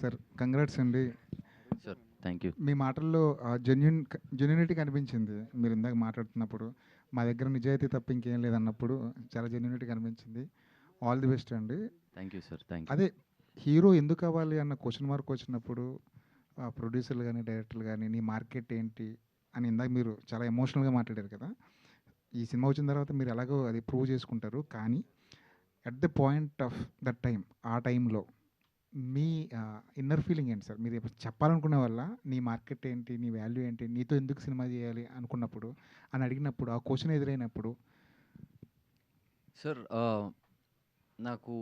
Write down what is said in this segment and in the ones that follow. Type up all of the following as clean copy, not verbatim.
Sir congrats అండి. Sir thank you. మీ మాటల్లో జెన్యూనిటీ కనిపించింది. మీరు ఇందాక మాట్లాడుతున్నప్పుడు మా దగ్గర నిజాయితీ తప్ప ఇంకేం లేదన్నప్పుడు చాలా జెన్యూనిటీ కనిపించింది. ఆల్ ది బెస్ట్ అండి. Thank you sir. Thank you. అదే హీరో ఎందుకు అవ్వాలి అన్న క్వశ్చన్ మార్క్ వచ్చినప్పుడు ప్రొడ్యూసర్లు కానీ డైరెక్టర్లు కానీ నీ మార్కెట్ ఏంటి అని ఇందాక మీరు చాలా ఎమోషనల్గా మాట్లాడారు కదా. ఈ సినిమా వచ్చిన తర్వాత మీరు ఎలాగో అది ప్రూవ్ చేసుకుంటారు. కానీ at the point of that time, ఆ టైంలో మీ ఇన్నర్ ఫీలింగ్ ఏంటి సార్? మీరు ఇప్పుడు చెప్పాలనుకునే వల్ల నీ మార్కెట్ ఏంటి, నీ వాల్యూ ఏంటి, నీతో ఎందుకు సినిమా చేయాలి అనుకున్నప్పుడు అని అడిగినప్పుడు, ఆ క్వశ్చన్ ఎదురైనప్పుడు సార్ నాకు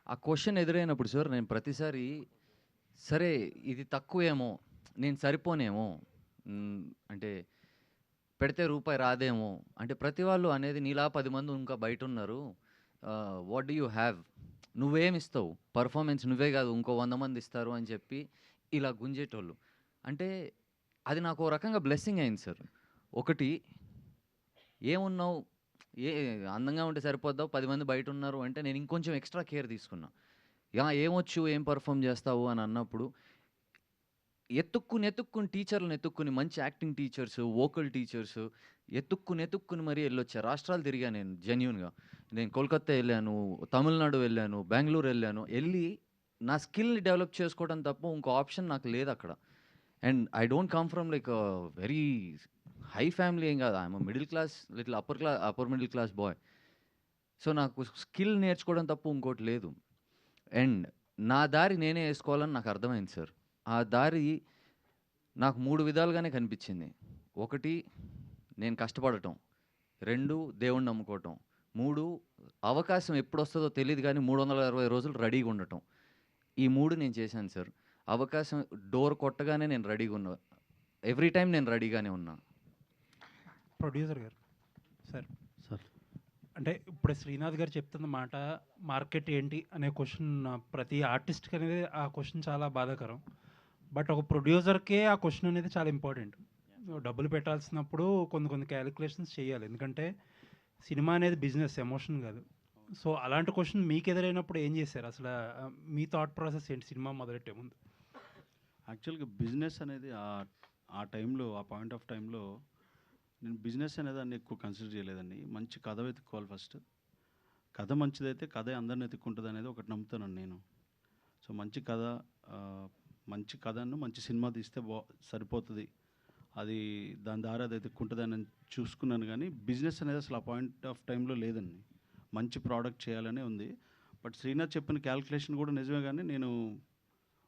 ఆ క్వశ్చన్ ఎదురైనప్పుడు సార్ నేను ప్రతిసారి సరే ఇది తక్కువేమో, నేను సరిపోనేమో, అంటే పెడితే రూపాయి రాదేమో, అంటే ప్రతి వాళ్ళు అనేది నీలా 10 మంది ఇంకా బయట ఉన్నారు, వాట్ డూ యూ హ్యావ్, నువ్వేమిస్తావు, పర్ఫార్మెన్స్ నువ్వే కాదు ఇంకో 100 మంది ఇస్తారు అని చెప్పి ఇలా గుంజేటోళ్ళు. అంటే అది నాకు ఓ రకంగా బ్లెస్సింగ్ అయింది సార్. ఒకటి ఏమున్నావు, ఏ అందంగా ఉంటే సరిపోద్దావు, 10 మంది బయట ఉన్నారు అంటే నేను ఇంకొంచెం ఎక్స్ట్రా కేర్ తీసుకున్నా. ఏమొచ్చు, ఏం పర్ఫామ్ చేస్తావు అని అన్నప్పుడు ఎత్తుక్కుని టీచర్లను ఎత్తుక్కుని, మంచి యాక్టింగ్ టీచర్స్, వోకల్ టీచర్స్ ఎత్తుక్కుని మరీ వెళ్ళొచ్చా. రాష్ట్రాలు తిరిగా నేను జెన్యూన్గా. నేను కోల్కత్తా వెళ్ళాను, తమిళనాడు వెళ్ళాను, బెంగళూరు వెళ్ళాను. వెళ్ళి నా స్కిల్ని డెవలప్ చేసుకోవడం తప్ప ఇంకో ఆప్షన్ నాకు లేదు అక్కడ. And I don't come from like very high family ఏం కాదు. I'm middle class, little upper middle class boy. So నాకు స్కిల్ నేర్చుకోవడం తప్ప ఇంకోటి లేదు. అండ్ నా దారి నేనే వేసుకోవాలని నాకు అర్థమైంది సార్. ఆ దారి నాకు 3 విధాలుగానే కనిపించింది. ఒకటి నేను కష్టపడటం, 2 దేవుణ్ణి నమ్ముకోవటం, 3 అవకాశం ఎప్పుడొస్తుందో తెలీదు కానీ 360 రోజులు రెడీగా ఉండటం. ఈ 3 నేను చేశాను సార్. అవకాశం డోర్ కొట్టగానే నేను రెడీగా ఉన్నా. ఎవ్రీ టైం నేను రెడీగానే ఉన్నా. ప్రొడ్యూసర్ గారు సార్, సార్ అంటే ఇప్పుడు శ్రీనాథ్ గారు చెప్తున్న మాట మార్కెట్ ఏంటి అనే క్వశ్చన్ ప్రతి ఆర్టిస్ట్కి అనేది ఆ క్వశ్చన్ చాలా బాధాకరం. బట్ ఒక ప్రొడ్యూసర్కే ఆ క్వశ్చన్ అనేది చాలా ఇంపార్టెంట్. డబ్బులు పెట్టాల్సినప్పుడు కొన్ని క్యాలిక్యులేషన్స్ చేయాలి, ఎందుకంటే సినిమా అనేది బిజినెస్, ఎమోషన్ కాదు. సో అలాంటి క్వశ్చన్ మీకు ఎదురైనప్పుడు ఏం చేశారు అసలు? మీ థాట్ ప్రాసెస్ ఏంటి సినిమా మొదలెట్టే ముందు? యాక్చువల్గా బిజినెస్ అనేది ఆ టైంలో, ఆ పాయింట్ ఆఫ్ టైంలో నేను బిజినెస్ అనేదాన్ని ఎక్కువ కన్సిడర్ చేయలేదండి. మంచి కథ వెతుక్కోవాలి ఫస్ట్. కథ మంచిదైతే కథ అందరిని వెతుక్కుంటుంది అనేది ఒకటి నమ్ముతానండి నేను. సో మంచి కథను మంచి సినిమా తీస్తే సరిపోతుంది, అది దాని ద్వారా అది వెతుక్కుంటుందని చూసుకున్నాను. కానీ బిజినెస్ అనేది అసలు ఆ పాయింట్ ఆఫ్ టైంలో లేదండి. మంచి ప్రోడక్ట్ చేయాలనే ఉంది. బట్ శ్రీనాథ్ చెప్పిన క్యాల్కులేషన్ కూడా నిజమే, కానీ నేను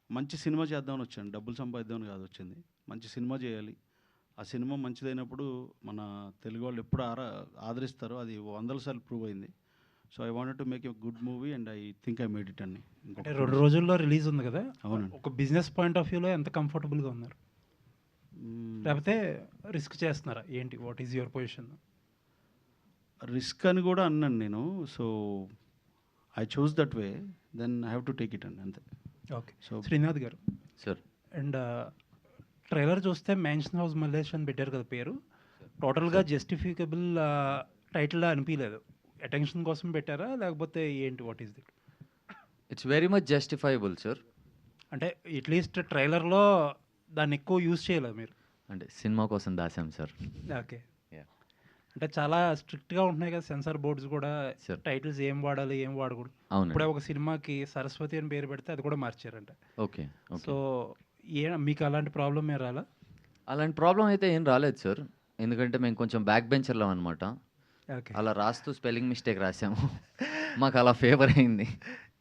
మంచి సినిమా చేద్దామని వచ్చాను, డబ్బులు సంపాదిద్దామని కాదు వచ్చింది. మంచి సినిమా చేయాలి, ఆ సినిమా మంచిదైనప్పుడు మన తెలుగు వాళ్ళు ఎప్పుడు ఆదరిస్తారో అది 100 సార్లు ప్రూవ్ అయింది. So I wanted to make a good movie and I think I made it అండి. అంటే 2 రోజుల్లో రిలీజ్ ఉంది కదా, అవునండి. ఒక బిజినెస్ పాయింట్ ఆఫ్ వ్యూలో ఎంత కంఫర్టబుల్గా ఉన్నారు, లేకపోతే రిస్క్ చేస్తున్నారా ఏంటి? What is your position? Risk అని కూడా అన్నాను నేను. So I choose that way, then I have to take it అండి, అంతే. ఓకే. సో శ్రీనాథ్ గారు సార్ అండ్ ట్రైలర్ చూస్తే మ్యాన్షన్ హౌస్ మల్లేష్ అని పెట్టారు కదా పేరు, టోటల్గా జస్టిఫికబుల్ టైటిల్ అనిపించలేదు. అటెన్షన్ కోసం పెట్టారా లేకపోతే ఏంటి? What is it? It's very much justifiable sir. అంటే అట్లీస్ట్ ట్రైలర్లో దాన్ని ఎక్కువ యూజ్ చేయలేదు మీరు. అంటే సినిమా కోసం దాసాం సార్. ఓకే. Yeah. అంటే చాలా స్ట్రిక్ట్గా ఉంటున్నాయి కదా సెన్సార్ బోర్డ్స్ కూడా, Sure. టైటిల్స్ ఏం వాడాలి ఏం వాడకూడదు. అవును. ఇప్పుడే ఒక సినిమాకి సరస్వతి అని పేరు పెడితే అది కూడా మార్చారంట. ఓకే. సో మీకు అలాంటి ప్రాబ్లం ఏం రాలా? అలాంటి ప్రాబ్లం అయితే ఏం రాలేదు సార్, ఎందుకంటే మేము కొంచెం బ్యాక్ బెంచర్లో అనమాట. ఓకే. అలా రాస్తూ స్పెల్లింగ్ మిస్టేక్ రాసాము, మాకు అలా ఫేవర్ అయింది.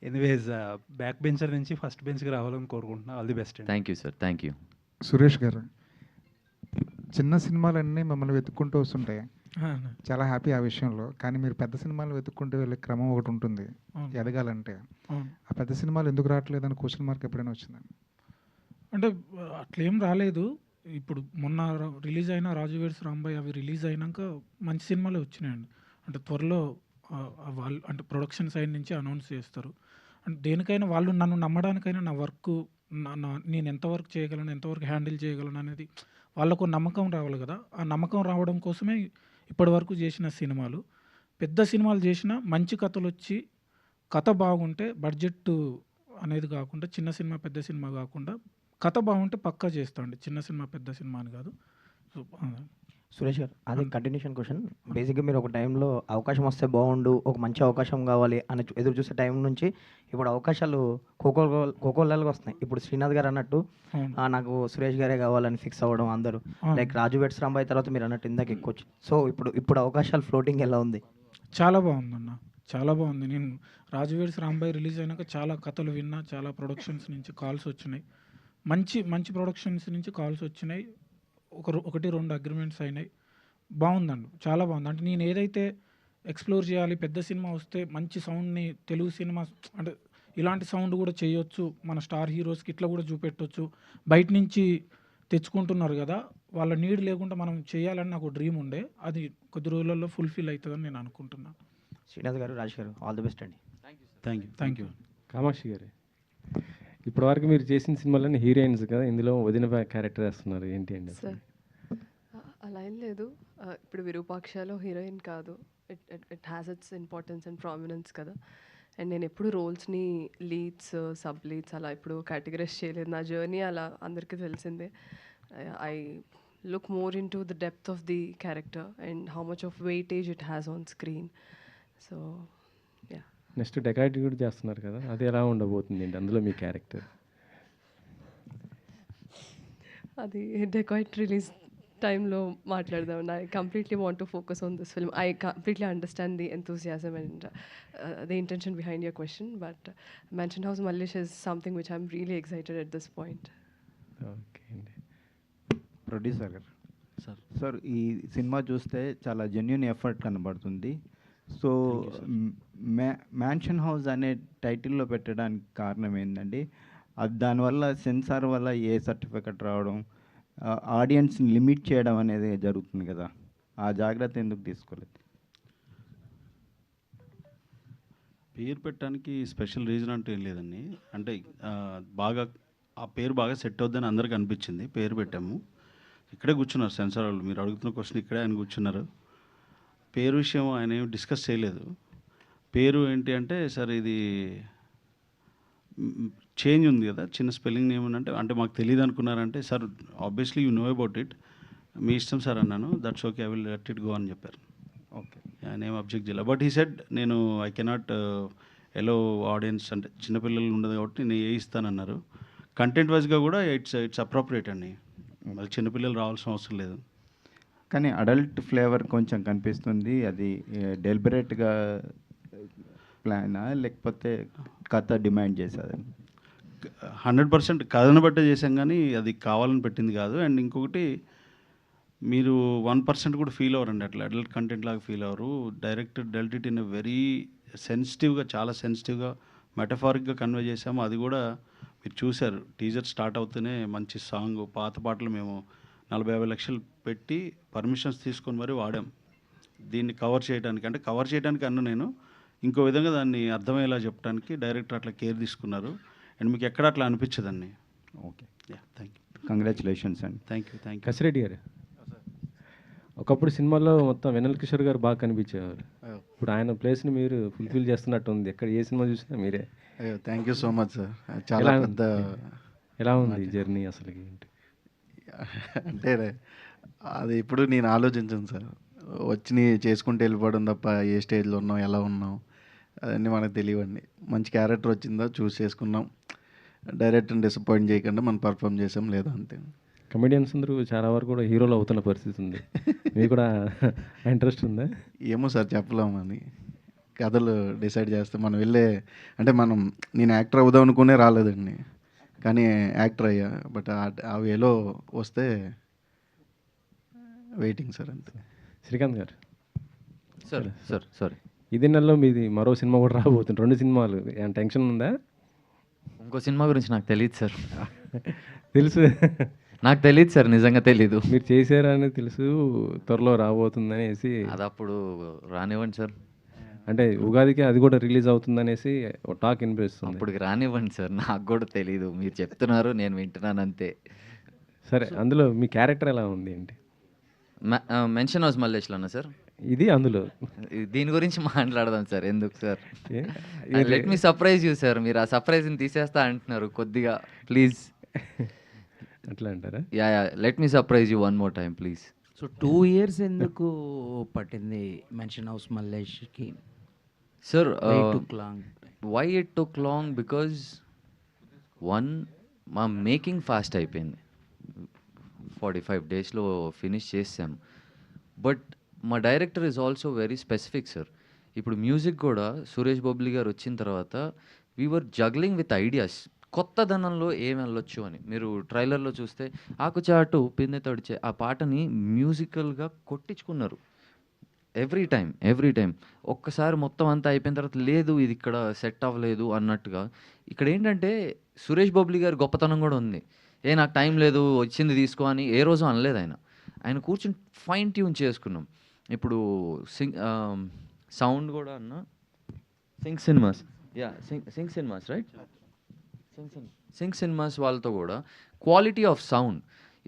ఎనీవేస్ బ్యాక్ బెంచర్ నుంచి ఫస్ట్ బెంచ్కి రావాలని కోరుకుంటున్నా. All the best. Thank you sir. Thank you. Suresh గారు, చిన్న సినిమాలన్నీ మమ్మల్ని వెతుక్కుంటూ వస్తుంటాయి, చాలా హ్యాపీ ఆ విషయంలో. కానీ మీరు పెద్ద సినిమాలు వెతుక్కుంటూ వెళ్ళే క్రమం ఒకటి ఉంటుంది ఎదగాలంటే. ఆ పెద్ద సినిమాలు ఎందుకు రావట్లేదని క్వశ్చన్ మార్క్ ఎప్పుడైనా వచ్చిందండి? అంటే అట్లేం రాలేదు. ఇప్పుడు మొన్న రిలీజ్ అయిన రాజు వెడ్స్ రాంబాయ్ అవి రిలీజ్ అయినాక మంచి సినిమాలే వచ్చినాయండి. అంటే త్వరలో వాళ్ళు అంటే ప్రొడక్షన్ సైడ్ నుంచి అనౌన్స్ చేస్తారు. అంటే దేనికైనా వాళ్ళు నన్ను నమ్మడానికైనా నా వర్క్ నేను ఎంతవరకు చేయగలను, ఎంతవరకు హ్యాండిల్ చేయగలను అనేది వాళ్ళకు నమ్మకం రావాలి కదా. ఆ నమ్మకం రావడం కోసమే ఇప్పటి వరకు చేసిన సినిమాలు. పెద్ద సినిమాలు చేసిన మంచి కథలు వచ్చి కథ బాగుంటే బడ్జెట్ అనేది కాకుండా చిన్న సినిమా, పెద్ద సినిమా కాకుండా కథ బాగుంటే పక్కా చేస్తా అండి. చిన్న సినిమా, పెద్ద సినిమా అని కాదు. సో, సురేష్ గారు అదే అన్ కంటిన్యూషన్ క్వశ్చన్. బేసిక్గా మీరు ఒక టైంలో అవకాశం వస్తే బాగుండు, ఒక మంచి అవకాశం కావాలి అని ఎదురు చూసే టైం నుంచి ఇప్పుడు అవకాశాలు కోకోలాగా వస్తున్నాయి. ఇప్పుడు శ్రీనాథ్ గారు అన్నట్టు అవును. నాకు సురేష్ గారే కావాలని ఫిక్స్ అవ్వడం అందరూ, అవును. లైక్ రాజు వెడ్స్ రాంబాయ్ తర్వాత మీరు అన్నట్టు ఇందాక ఎక్కువ వచ్చింది. సో ఇప్పుడు అవకాశాలు ఫ్లోటింగ్ ఎలా ఉంది? చాలా బాగుందన్న. చాలా బాగుంది. నేను 'రాజువేడ్స్ రాంబాయ్' రిలీజ్ అయినాక చాలా కథలు విన్నా. చాలా ప్రొడక్షన్స్ నుంచి కాల్స్ వచ్చినాయి. మంచి మంచి ప్రొడక్షన్స్ నుంచి కాల్స్ వచ్చినాయి. 1, 2 అగ్రిమెంట్స్ అయినాయి. బాగుందండి. చాలా బాగుంది. అంటే నేను ఏదైతే ఎక్స్‌ప్లోర్ చేయాలి, పెద్ద సినిమా వస్తే మంచి సౌండ్‌ని తెలుగు సినిమా అంటే ఇలాంటి సౌండ్ కూడా చేయొచ్చు. మన స్టార్ హీరోస్‌కి ఇట్లా కూడా చూపెట్టొచ్చు. బయట నుంచి తెచ్చుకుంటున్నారు కదా! వాళ్ళ నీడ్ లేకుండా మనం చేయాలని నాకు డ్రీమ్ ఉండే. అది కొద్ది రోజులలో ఫుల్‌ఫిల్ అవుతదని నేను అనుకుంటున్నా. శ్రీనాథ్ గారు, రాజేష్ గారు, ఆల్ ది బెస్ట్ అండి. Thank you. Thank you. Kamakshi గారు, ఇప్పటివరకు మీరు చేసిన సినిమాలన్నీ హీరోయిన్స్ కదా, ఇందులో వదిన క్యారెక్టర్ వేస్తున్నారు, ఏంటి అండి అసలు? సార్ అలా ఏం లేదు. ఇప్పుడు విరూపాక్షలో హీరోయిన్ కాదు. It has its importance and prominence కదా. అండ్ నేను ఎప్పుడు రోల్స్ని లీడ్స్, సబ్ లీడ్స్ అలా ఇప్పుడు కేటగరైజ్ చేయలేదు. నా జర్నీ అలా అందరికీ తెలిసిందే. I look more in to the depth of the character and how much of weightage it has on screen. So yeah. Next dacoit కూడా చేస్తున్నారు కదా, అది ఎలా ఉండబోతుంది అండి అందులో మీ క్యారెక్టర్? అది డెకాయిట్ రిలీజ్ టైంలో మాట్లాడదాం. I completely want to focus on this film. I completely understand the enthusiasm and the intention behind your question, but mansion house Mallesh is something which I'm really excited at this point. Okay అండి. Producer గారు sir sir, ఈ cinema చూస్తే చాలా genuine effort కనబడుతుంది. So mansion house అనే టైటిల్లో పెట్టడానికి కారణం ఏంటండి? అది దానివల్ల సెన్సార్ వల్ల ఏ సర్టిఫికెట్ రావడం, ఆడియన్స్ని లిమిట్ చేయడం అనేది జరుగుతుంది కదా, ఆ జాగ్రత్త ఎందుకు తీసుకోలేదు? పేరు పెట్టడానికి స్పెషల్ రీజన్ అంటూ ఏం లేదండి. అంటే బాగా ఆ పేరు బాగా సెట్ అవుద్దని అందరికీ అనిపించింది, పేరు పెట్టాము. ఇక్కడే కూర్చున్నారు సెన్సార్ వాళ్ళు. మీరు అడుగుతున్న క్వశ్చన్ ఇక్కడే ఆయన కూర్చున్నారు. పేరు విషయం ఆయన ఏమి డిస్కస్ చేయలేదు. పేరు ఏంటి అంటే, సార్ ఇది చేంజ్ ఉంది కదా, చిన్న స్పెల్లింగ్ నేమ్ అంటే మాకు తెలియదు అనుకున్నారంటే, sir obviously you know about it, మీ ఇష్టం సార్ అన్నాను. That's okay, I will let it go అని చెప్పారు. ఓకే, ఆయన ఏం అబ్జెక్ట్ చేయలేదు. బట్ హీ సెడ్ నేను ఐ కెనాట్ ఎలో ఆడియన్స్, అంటే చిన్నపిల్లలు ఉండదు కాబట్టి నేను ఏ ఇస్తానన్నారు. కంటెంట్ వైజ్గా కూడా ఇట్స్ అప్రోప్రియేట్ అండి. మళ్ళీ చిన్నపిల్లలు రావాల్సిన అవసరం లేదు. కానీ అడల్ట్ ఫ్లేవర్ కొంచెం కనిపిస్తుంది. అది డెలిబరేట్గా ప్లానా లేకపోతే కథ డిమాండ్ చేసేది? 100% కథను బట్టే చేసాం, కానీ అది కావాలని పెట్టింది కాదు. అండ్ ఇంకొకటి, మీరు 1% కూడా ఫీల్ అవ్వరండి అట్లా అడల్ట్ కంటెంట్ లాగా ఫీల్ అవ్వరు. Director dwelt it in very సెన్సిటివ్గా, చాలా సెన్సిటివ్గా మెటఫారిక్గా కన్వే చేసాము. అది కూడా మీరు చూశారు. టీజర్ స్టార్ట్ అవుతూనే మంచి సాంగ్, పాత పాటలు మేము 40-50 లక్షలు పెట్టి పర్మిషన్స్ తీసుకొని మరీ వాడాం దీన్ని కవర్ చేయడానికి. అంటే కవర్ చేయడానికి అన్న నేను ఇంకో విధంగా దాన్ని అర్థమయ్యేలా చెప్పడానికి డైరెక్టర్ అట్లా కేర్ తీసుకున్నారు. అండ్ మీకు ఎక్కడ అట్లా అనిపించదండి. Okay, yeah, thank you. Congratulations అండి. Thank you. Thank you. Kasireddy garu, ఒకప్పుడు సినిమాల్లో మొత్తం వెన్నెల కిషోర్ గారు బాగా కనిపించేవారు. ఇప్పుడు ఆయన ప్లేస్ని మీరు ఫుల్ఫిల్ చేస్తున్నట్టు ఉంది. ఎక్కడ ఏ సినిమా చూసినా మీరే. అయ్యో, thank you so much sir. చాలా పెద్ద ఎలా ఉంది జర్నీ అసలు ఏంటి? అంటే అది ఇప్పుడు నేను ఆలోచించాను సార్. వచ్చి చేసుకుంటూ వెళ్ళిపోవడం తప్ప ఏ స్టేజ్లో ఉన్నాం, ఎలా ఉన్నాం అవన్నీ మనకు తెలియవండి. మంచి క్యారెక్టర్ వచ్చిందో చూస్ చేసుకున్నాం. డైరెక్టర్ని డిసప్పాయింట్ చేయకుండా మనం పర్ఫామ్ చేసాం, లేదా అంతే. కమెడియన్స్ అందరూ చాలా వరకు కూడా హీరోలు అవుతున్న పరిస్థితి ఉంది. మీకు కూడా ఇంట్రెస్ట్ ఉందా? ఏమో సార్, చెప్పలేమని. కథలు డిసైడ్ చేస్తే మనం వెళ్ళే, అంటే నేను యాక్టర్ అవుదాం అనుకునే రాలేదండి, కానీ యాక్టర్ అయ్యా. బట్ ఆ వేలో వస్తే వెయిటింగ్ సార్, అంతే. శ్రీకాంత్ గారు, సార్ ఇదే నెలలో మీది మరో సినిమా కూడా రాబోతుంది. 2 సినిమాలు, ఏమైనా టెన్షన్ ఉందా? ఇంకో సినిమా గురించి నాకు తెలియదు సార్. తెలుసు, నాకు తెలియదు సార్, నిజంగా తెలీదు. మీరు చేశారని తెలుసు, త్వరలో రాబోతుందనేసి. అది అప్పుడు రానివ్వండి సార్. అంటే ఉగాదికి అది కూడా రిలీజ్ అవుతుందనేసి టాక్ వినిపిస్తుంది. అప్పటికి రానివ్వండి సార్, నాకు కూడా తెలీదు. మీరు చెప్తున్నారు, నేను వింటున్నాను అంతే. సరే, అందులో మీ క్యారెక్టర్ ఎలా ఉంది ఏంటి? మెన్షన్ హౌస్ మల్లేష్లోనా సార్? ఇది అందులో దీని గురించి మాట్లాడదాం సార్. ఎందుకు సార్? ఏ? Let me surprise you sir. మీరు ఆ సర్ప్రైజ్ని తీసేస్తా అంటున్నారు కొద్దిగా, ప్లీజ్. అట్లా అంటారా? Yeah let me surprise you one more time please. So 2 years ఎందుకు పట్టింది మెన్షన్ హౌస్ మల్లేష్కి? Sir Why took long? Why it took long because one, మా మేకింగ్ ఫాస్ట్ అయిపోయింది. 45 డేస్లో ఫినిష్ చేసాం. బట్ మా director is also very specific sir. ఇప్పుడు మ్యూజిక్ కూడా సురేష్ బొబ్లీ గారు వచ్చిన తర్వాత వీఆర్ జగ్లింగ్ విత్ ఐడియాస్. కొత్తదనంలో ఏం వెళ్ళొచ్చు అని. మీరు ట్రైలర్లో చూస్తే ఆకుచాటు పిందె తడిచే ఆ పాటని మ్యూజికల్గా కొట్టించుకున్నారు. ఎవ్రీ టైం ఒక్కసారి మొత్తం అంతా అయిపోయిన తర్వాత లేదు ఇది ఇక్కడ సెట్ అవ్వలేదు అన్నట్టుగా. ఇక్కడ ఏంటంటే సురేష్ బొబ్లీ గారి గొప్పతనం కూడా ఉంది. నాకు టైం లేదు వచ్చింది తీసుకో అని ఏ రోజు అనలేదు ఆయన కూర్చుని ఫైన్ ట్యూన్ చేసుకున్నాం. ఇప్పుడు సౌండ్ కూడా అన్న Singh cinemas right, Singh cinemas వాళ్ళతో కూడా క్వాలిటీ ఆఫ్ సౌండ్.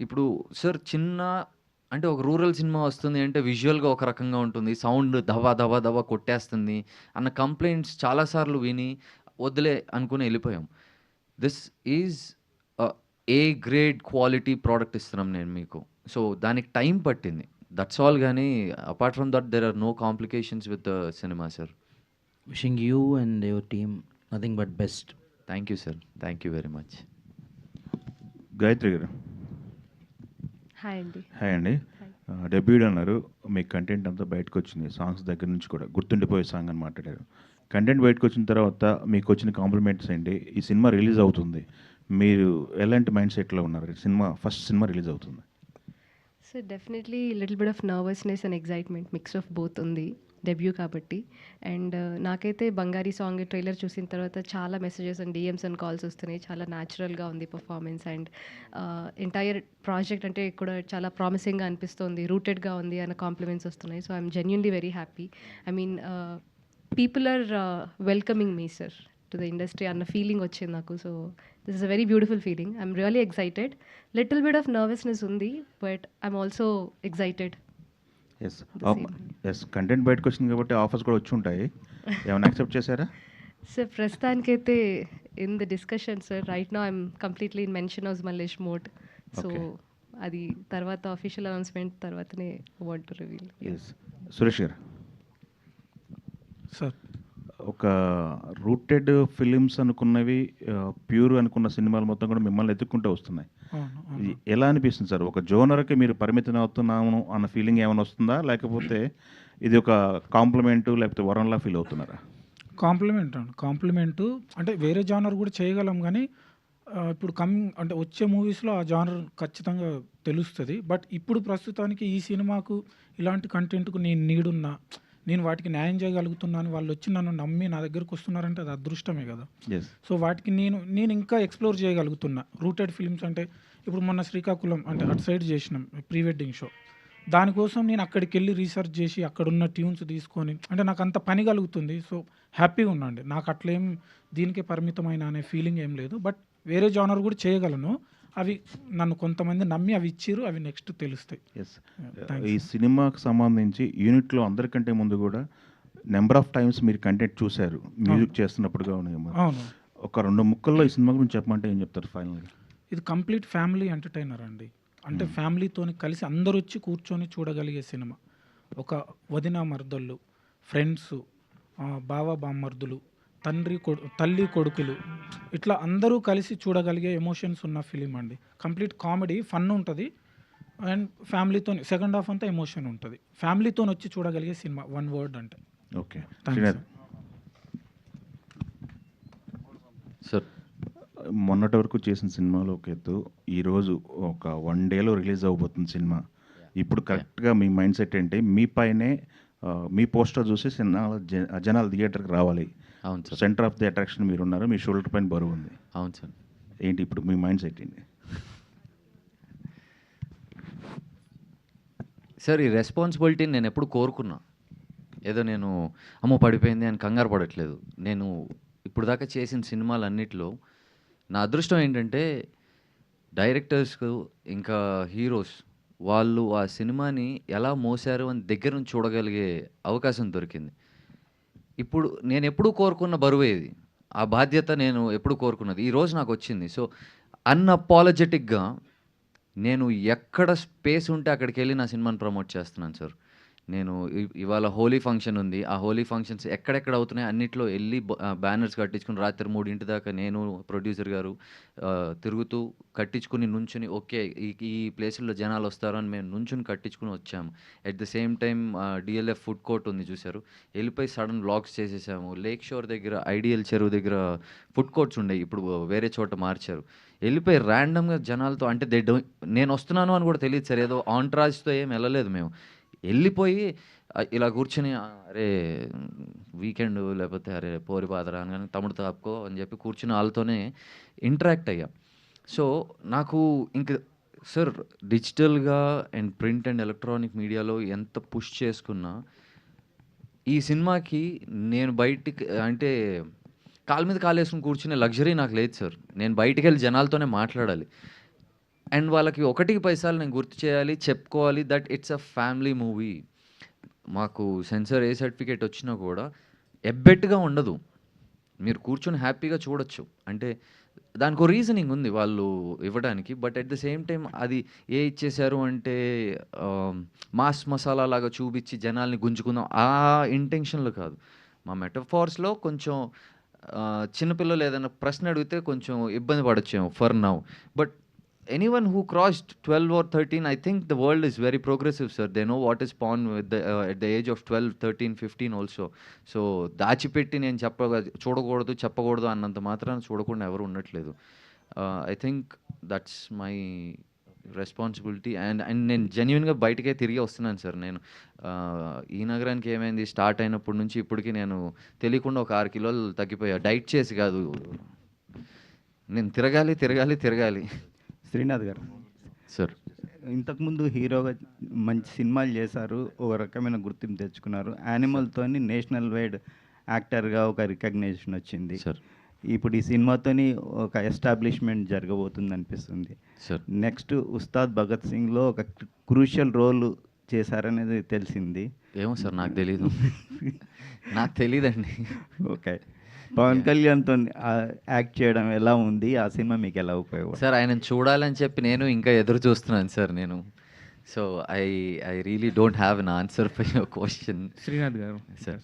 ఇప్పుడు సార్ అంటే ఒక రూరల్ సినిమా వస్తుంది అంటే విజువల్గా ఒక రకంగా ఉంటుంది, సౌండ్ దవా కొట్టేస్తుంది అన్న కంప్లైంట్స్ చాలాసార్లు విని వదిలే అనుకుని వెళ్ళిపోయాం. This is A grade quality product ఇస్తున్నాం నేను మీకు. సో దానికి టైం పట్టింది, దట్స్ ఆల్. కానీ apart from that there are no complications with the cinema sir. Wishing you and your team nothing but best. Thank you sir, thank you very much. Gayatri గారు hi అండి. Hi అండి. డెబ్యూడ్ అన్నారు, మీ content అంతా బయటకు వచ్చింది, songs దగ్గర నుంచి కూడా గుర్తుండిపోయే సాంగ్ అని మాట్లాడారు. కంటెంట్ బయటకు వచ్చిన తర్వాత మీకు వచ్చిన కాంప్లిమెంట్స్ ఏంటి? ఈ సినిమా రిలీజ్ అవుతుంది, మీరు ఎలాంటి మైండ్ సెట్లో ఉన్నారు? ఫస్ట్ సినిమా రిలీజ్ అవుతుంది. So definitely little bit of nervousness and excitement mix of both ఉంది డెబ్యూ కాబట్టి. అండ్ నాకైతే బంగారీ సాంగ్ ట్రైలర్ చూసిన తర్వాత చాలా messages and DMs and calls వస్తున్నాయి. చాలా న్యాచురల్గా ఉంది పర్ఫార్మెన్స్ అండ్ ఎంటైర్ ప్రాజెక్ట్ అంటే కూడా చాలా ప్రామిసింగ్గా అనిపిస్తుంది, రూటెడ్గా ఉంది అన్న కాంప్లిమెంట్స్ వస్తున్నాయి. So I'm genuinely very happy. I mean people are welcoming me sir to the industry అన్న ఫీలింగ్ వచ్చింది నాకు. So this is a very beautiful feeling. I'm really excited. Little bit of nervousness ఉంది but I'm also excited. As content బయటకు వచ్చింది కాబట్టి offers కూడా వచ్చి ఉంటాయి, ఏమైనా యాక్సెప్ట్ చేశారా? సార్ ప్రస్తుతానికైతే in the discussion sir. Right now I'm completely in mansion house Mallesh mode. So అది తర్వాత అఫీషియల్ అనౌన్స్మెంట్ తర్వాతనే want to reveal. S Suresh గారు, సార్ ఒక రూటెడ్ ఫిలిమ్స్ అనుకున్నవి, ప్యూర్ అనుకున్న సినిమాలు మొత్తం కూడా మిమ్మల్ని ఎత్తుక్కుంటూ వస్తున్నాయి. ఇది ఎలా అనిపిస్తుంది సార్? ఒక జోనర్కి మీరు పరిమితం అవుతున్నాము అన్న ఫీలింగ్ ఏమైనా వస్తుందా, లేకపోతే ఇది ఒక కాంప్లిమెంటు లేకపోతే వరంలా ఫీల్ అవుతున్నారా? కాంప్లిమెంటు అంటే వేరే జానర్ కూడా చేయగలం కానీ ఇప్పుడు అంటే వచ్చే మూవీస్లో ఆ జానర్ ఖచ్చితంగా తెలుస్తుంది. బట్ ఇప్పుడు ప్రస్తుతానికి ఈ సినిమాకు ఇలాంటి కంటెంట్కు నేను నీడున్నా, నేను వాటికి న్యాయం చేయగలుగుతున్నాను, వాళ్ళు వచ్చి నన్ను నమ్మి నా దగ్గరకు వస్తున్నారంటే అది అదృష్టమే కదా. సో వాటికి నేను ఇంకా ఎక్స్ప్లోర్ చేయగలుగుతున్నా. రూటెడ్ ఫిల్మ్స్ అంటే ఇప్పుడు మొన్న శ్రీకాకుళం అంటే అటు సైడ్ చేసినాం ప్రీ వెడ్డింగ్ షో. దానికోసం నేను అక్కడికి వెళ్ళి రీసెర్చ్ చేసి అక్కడున్న ట్యూన్స్ తీసుకొని అంటే నాకు అంత పని కలుగుతుంది. సో హ్యాపీగా ఉన్నాండి. నాకు అట్లేం దీనికే పరిమితమైన అనే ఫీలింగ్ ఏం లేదు. బట్ వేరే జానర్ కూడా చేయగలను. అవి నన్ను కొంతమంది నమ్మి అవి ఇచ్చిర్రు, అవి నెక్స్ట్ తెలుస్తాయి. ఎస్, ఈ సినిమాకి సంబంధించి యూనిట్లో అందరికంటే ముందు కూడా నెంబర్ ఆఫ్ టైమ్స్ మీరు కంటెంట్ చూశారు మ్యూజిక్ చేస్తున్నప్పుడుగా ఉన్నాయి. అవును, ఒక 2 ముక్కల్లో ఈ సినిమా గురించి చెప్పమంటే ఏం చెప్తారు ఫైనల్గా? ఇది కంప్లీట్ ఫ్యామిలీ ఎంటర్టైనర్ అండి. అంటే ఫ్యామిలీతో కలిసి అందరూ వచ్చి కూర్చొని చూడగలిగే సినిమా. ఒక వదిన మర్దళ్ళు, ఫ్రెండ్స్, బావ బామ్మర్దులు, తల్లి కొడుకులు, ఇట్లా అందరూ కలిసి చూడగలిగే ఎమోషన్స్ ఉన్న ఫిలిం అండి. కంప్లీట్ కామెడీ, ఫన్ ఉంటుంది అండ్ ఫ్యామిలీతో సెకండ్ హాఫ్ అంతా ఎమోషన్ ఉంటుంది. ఫ్యామిలీతో వచ్చి చూడగలిగే సినిమా, వన్ వర్డ్ అంటే. ఓకే సార్, మొన్నటి వరకు చేసిన సినిమాలో ఒక ఎత్తు, ఈరోజు ఒక 1 డేలో రిలీజ్ అవబోతుంది సినిమా. ఇప్పుడు కరెక్ట్గా మీ మైండ్ సెట్ ఏంటి? మీ పైనే మీ పోస్టర్ చూసి జనాలు థియేటర్కి రావాలి. అవును sir. Centre of the attraction మీరు ఉన్నారు, మీ షోల్డర్ పైన బరువు ఉంది. అవును సార్. ఏంటి ఇప్పుడు మీ మైండ్ సెట్ ఏంటి? సార్, ఈ రెస్పాన్సిబిలిటీని నేను ఎప్పుడు కోరుకున్నా. ఏదో నేను అమ్మో పడిపోయింది అని కంగారు పడట్లేదు. నేను ఇప్పుడు దాకా చేసిన సినిమాలన్నిటిలో నా అదృష్టం ఏంటంటే డైరెక్టర్స్కు ఇంకా హీరోస్ వాళ్ళు ఆ సినిమాని ఎలా మోసారు అని దగ్గర నుంచి చూడగలిగే అవకాశం దొరికింది. ఇప్పుడు నేనెప్పుడూ కోరుకున్న బరువే ఇది. ఆ బాధ్యత నేను ఎప్పుడు కోరుకున్నది. ఈరోజు నాకొచ్చింది. సో, అన్‌అపాలజెటిక్‌గా నేను ఎక్కడ స్పేస్ ఉంటే అక్కడికెళ్ళి నా సినిమాని ప్రమోట్ చేస్తున్నాను సార్. నేను ఇవాళ హోలీ ఫంక్షన్ ఉంది. ఆ హోలీ ఫంక్షన్స్ ఎక్కడెక్కడ అవుతున్నాయో అన్నిట్లో ఎళ్లి బ్యానర్స్ కట్టించుకొని రాత్రి 3 దాకా నేను, ప్రొడ్యూసర్ గారు తిరుగుతూ కట్టించుకొని నుంచొని ఓకే. ఈ ప్లేసుల్లో జనాలొస్తారు అని మేము నుంచొని కట్టించుకొని వచ్చాము. At the same time DLF food court ఉంది చూసారు. ఎళ్ళిపోయి సడన్ వ్లాగ్స్ చేసేసాము. లేక్ షోర్ దగ్గర ఐడియల్ చెరువు దగ్గర ఫుడ్ కోర్ట్స్ ఉండేయి. ఇప్పుడు వేరే చోట మార్చారు. ఎళ్ళిపోయి ర్యాండమ్‌గా జనాలతో అంటే నేనొస్తున్నాను అని కూడా తెలీదు సార్. ఏదో ఆంట్రాజ్‌తో ఏమి ఎళ్ళలేదు మేము. ఎళ్ళిపోయి ఇలా కూర్చొని అరే వీకెండ్ లేకపోతే అరే పోరి పాదరా అనగానే తమ్ముడు తాపుకో అని చెప్పి కూర్చుని ఆళ్ళతోనే ఇంటరాక్ట్ అయ్యా. సో, నాకు ఇంక సార్ డిజిటల్‌గా అండ్ ప్రింట్ అండ్ ఎలక్ట్రానిక్ మీడియాలో ఎంత పుష్ చేసుకున్నా, ఈ సినిమాకి నేను బయటికి అంటే కాలు మీద కాలేసుకొని కూర్చునే లగ్జరీ నాకు లేదు సార్. నేను బయటికెళ్ళి జనాలతోనే మాట్లాడాలి. అండ్ వాళ్ళకి ఒకటికి పైసాలు నేను గుర్తు చేయాలి, చెప్పుకోవాలి that it's a family movie. మాకు సెన్సార్ ఏ సర్టిఫికేట్ వచ్చినా కూడా ఎబ్బెట్టుగా ఉండదు. మీరు కూర్చొని హ్యాపీగా చూడొచ్చు. అంటే దానికో రీజనింగ్ ఉంది వాళ్ళు ఇవ్వడానికి. But at the same time అది ఇచ్చేశారు అంటే మాస్ మసాలా లాగా చూపించి జనాల్ని గుంజుకుందాం ఆ ఇంటెన్షన్‌లో కాదు. మా మెటఫార్స్‌లో కొంచెం చిన్న పిల్లలు ఏదైనా ప్రశ్న అడిగితే కొంచెం ఇబ్బంది పడొచ్చేమో for now. But anyone who crossed 12 or 13, I think the world is very progressive, sir. They know what is porn at the age of 12, 13, 15 also. So, దాచిపెట్టి నేను చూడకూడదు, చెప్పకూడదు అన్నంత మాత్రాన చూడకుండా ఎవరు ఉండట్లేదు. I think that's my responsibility. And నేను జెన్యూన్‌గా బయటికే తిరిగి వస్తున్నాను సార్. నేను ఈ నగరానికి ఏమైంది స్టార్ట్ అయినప్పటి నుంచి ఇప్పటికి నేను తెలియకుండా ఒక 6 కిలోలు తగ్గిపోయా. డైట్ చేసి కాదు. నేను తిరగాలి. శ్రీనాథ్ గారు సార్. ఇంతకుముందు హీరోగా మంచి సినిమాలు చేశారు. ఒక రకమైన గుర్తింపు తెచ్చుకున్నారు. యానిమల్‌తోని నేషనల్ వైడ్ యాక్టర్‌గా ఒక రికగ్నిషన్ వచ్చింది. సార్. ఇప్పుడు ఈ సినిమాతోని ఒక ఎస్టాబ్లిష్మెంట్ జరగబోతుంది అనిపిస్తుంది. సార్. నెక్స్ట్ ఉస్తాద్ భగత్ సింగ్‌లో ఒక క్రూషియల్ రోల్ చేశారనేది తెలిసింది. ఏమో సార్ నాకు తెలీదు. నాకు తెలీదండి. ఓకే. పవన్ కళ్యాణ్‌తో యాక్ట్ చేయడం ఎలా ఉంది? ఆ సినిమా మీకు ఎలా ఉపయోగపడింది? సార్ ఆయనను చూడాలని చెప్పి నేను ఇంకా ఎదురు చూస్తున్నాను సార్ నేను. So, I really don't have an answer for your question. Srinath గారు సార్.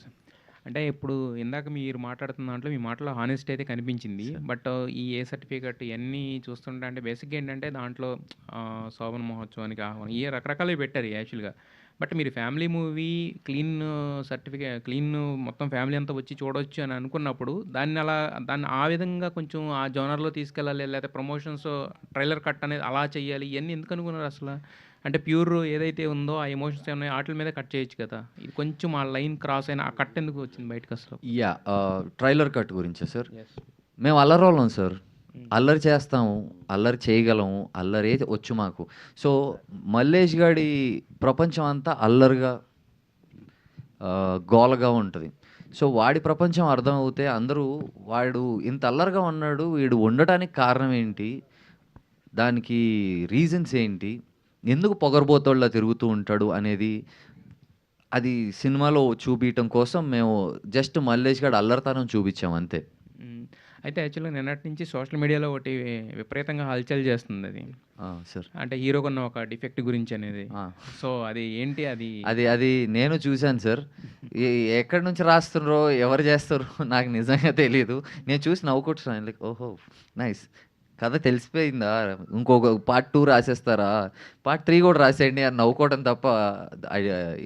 అంటే ఇప్పుడు ఇందాక మీరు మాట్లాడుతున్న దాంట్లో మీ మాటలో హానెస్టీ అయితే కనిపించింది. బట్ ఈ ఏ సర్టిఫికేట్ ఇవన్నీ చూస్తుంటే అంటే బేసిక్గా ఏంటంటే దాంట్లో శోభన మహోత్సవానికి ఆహ్వానం ఈ రకరకాలవి పెట్టారు యాక్చువల్గా. బట్ మీరు ఫ్యామిలీ మూవీ క్లీన్ క్లీన్ మొత్తం ఫ్యామిలీ అంతా వచ్చి చూడవచ్చు అని అనుకున్నప్పుడు దాన్ని ఆ విధంగా కొంచెం ఆ జోనర్లో తీసుకెళ్ళాలి, లేకపోతే ప్రమోషన్స్ ట్రైలర్ కట్ అనేది అలా చేయాలి, ఇవన్నీ ఎందుకు అనుకున్నారు అసలు? అంటే ప్యూర్ ఏదైతే ఉందో ఆ ఎమోషన్స్ ఏమన్నాయో వాటి మీద కట్ చేయొచ్చు కదా. ఇది కొంచెం ఆ లైన్ క్రాస్ అయిన ఆ కట్ ఎందుకు వచ్చింది బయటకు అసలు? ట్రైలర్ కట్ గురించా సార్? మేము అల్లరోళ్ళం సార్. అల్లరి చేస్తాము, అల్లరి చేయగలము, అల్లరే వచ్చు మాకు. సో, మల్లేష్ గాడి ప్రపంచం అంతా అల్లరిగా గోలగా ఉంటుంది. సో, వాడి ప్రపంచం అర్థమవుతే అందరూ వాడు ఇంత అల్లరిగా ఉన్నాడు, వీడు ఉండటానికి కారణం ఏంటి, దానికి రీజన్స్ ఏంటి, ఎందుకు పొగరబోతోళ్ళ తిరుగుతూ ఉంటాడు అనేది అది సినిమాలో చూపించడం కోసం మేము జస్ట్ మల్లేష్ గాడు అల్లరితనం చూపించాం అంతే. అయితే యాక్చువల్గా నిన్నటి నుంచి సోషల్ మీడియాలో ఒకటి విపరీతంగా హల్చల్ చేస్తుంది అది. సార్. అంటే హీరోకున్న ఒక డిఫెక్ట్ గురించి అనేది. సో, అది ఏంటి అది? అది నేను చూశాను సార్. ఎక్కడి నుంచి రాస్తున్నారో ఎవరు చేస్తారో నాకు నిజంగా తెలీదు. నేను చూసి నవ్వుకుంటున్నాను. లైక్ ఓహో నైస్, కథ తెలిసిపోయిందా, ఇంకొక పార్ట్ 2 రాసేస్తారా, పార్ట్ 3 కూడా రాసేయండి అని నవ్వుకోవడం తప్ప